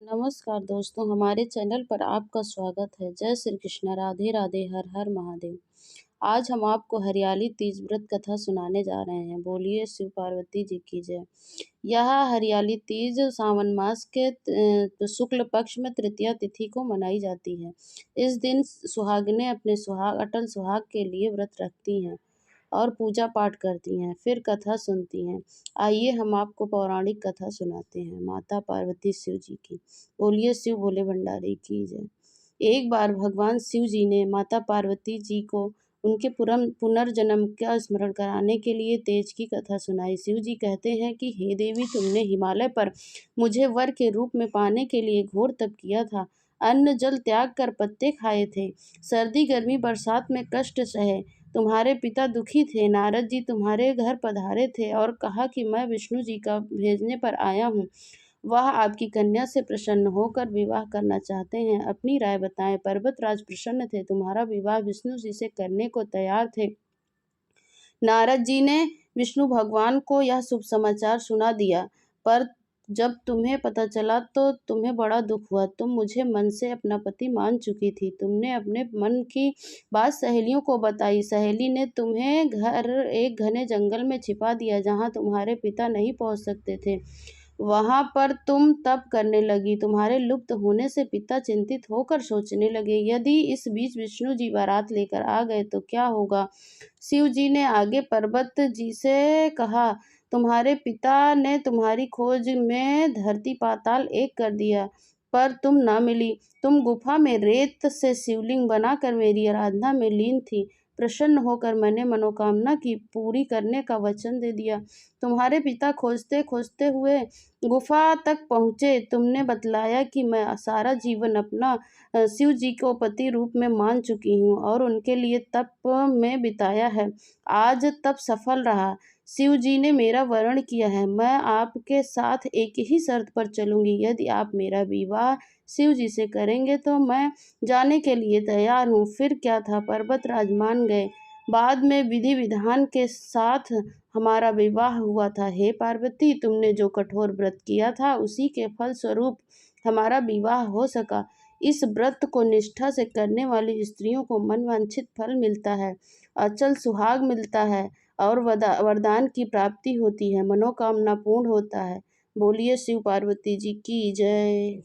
नमस्कार दोस्तों, हमारे चैनल पर आपका स्वागत है। जय श्री कृष्ण, राधे राधे, हर हर महादेव। आज हम आपको हरियाली तीज व्रत कथा सुनाने जा रहे हैं। बोलिए शिव पार्वती जी की जय। यह हरियाली तीज सावन मास के शुक्ल पक्ष में तृतीया तिथि को मनाई जाती है। इस दिन सुहागिनें अपने अटल सुहाग के लिए व्रत रखती हैं और पूजा पाठ करती हैं, फिर कथा सुनती हैं। आइए हम आपको पौराणिक कथा सुनाते हैं माता पार्वती शिव जी की। बोलिए शिव भोले भंडारी की जय। एक बार भगवान शिव जी ने माता पार्वती जी को उनके पुनर्जन्म का स्मरण कराने के लिए तेज की कथा सुनाई। शिव जी कहते हैं कि हे देवी, तुमने हिमालय पर मुझे वर के रूप में पाने के लिए घोर तप किया था। अन्न जल त्याग कर पत्ते खाए थे, सर्दी गर्मी बरसात में कष्ट सहे। तुम्हारे पिता दुखी थे। नारद जी तुम्हारे घर पधारे थे और कहा कि मैं विष्णु जी का भेजने पर आया हूँ। वह आपकी कन्या से प्रसन्न होकर विवाह करना चाहते हैं। अपनी राय बताएं। पर्वतराज प्रसन्न थे, तुम्हारा विवाह विष्णु जी से करने को तैयार थे। नारद जी ने विष्णु भगवान को यह शुभ समाचार सुना दिया, पर जब तुम्हें पता चला तो तुम्हें बड़ा दुख हुआ। तुम मुझे मन से अपना पति मान चुकी थी। तुमने अपने मन की बात सहेलियों को बताई। सहेली ने तुम्हें एक घने जंगल में छिपा दिया, जहाँ तुम्हारे पिता नहीं पहुँच सकते थे। वहां पर तुम तप करने लगी। तुम्हारे लुप्त होने से पिता चिंतित होकर सोचने लगे, यदि इस बीच विष्णु जी बारात लेकर आ गए तो क्या होगा। शिव जी ने आगे पर्वत जी से कहा, तुम्हारे पिता ने तुम्हारी खोज में धरती पाताल एक कर दिया, पर तुम ना मिली। तुम गुफा में रेत से शिवलिंग बनाकर मेरी आराधना में लीन थी। प्रसन्न होकर मैंने मनोकामना की पूरी करने का वचन दे दिया। तुम्हारे पिता खोजते खोजते हुए गुफा तक पहुँचे। तुमने बतलाया कि मैं सारा जीवन अपना शिव जी को पति रूप में मान चुकी हूँ और उनके लिए तप में बिताया है। आज तप सफल रहा। शिव जी ने मेरा वरण किया है। मैं आपके साथ एक ही शर्त पर चलूंगी। यदि आप मेरा विवाह शिव जी से करेंगे तो मैं जाने के लिए तैयार हूँ। फिर क्या था, पर्वतराज मान गए। बाद में विधि विधान के साथ हमारा विवाह हुआ था। हे पार्वती, तुमने जो कठोर व्रत किया था उसी के फल स्वरूप हमारा विवाह हो सका। इस व्रत को निष्ठा से करने वाली स्त्रियों को मनवांछित फल मिलता है, अचल सुहाग मिलता है और वरदान की प्राप्ति होती है, मनोकामना पूर्ण होता है। बोलिए शिव पार्वती जी की जय।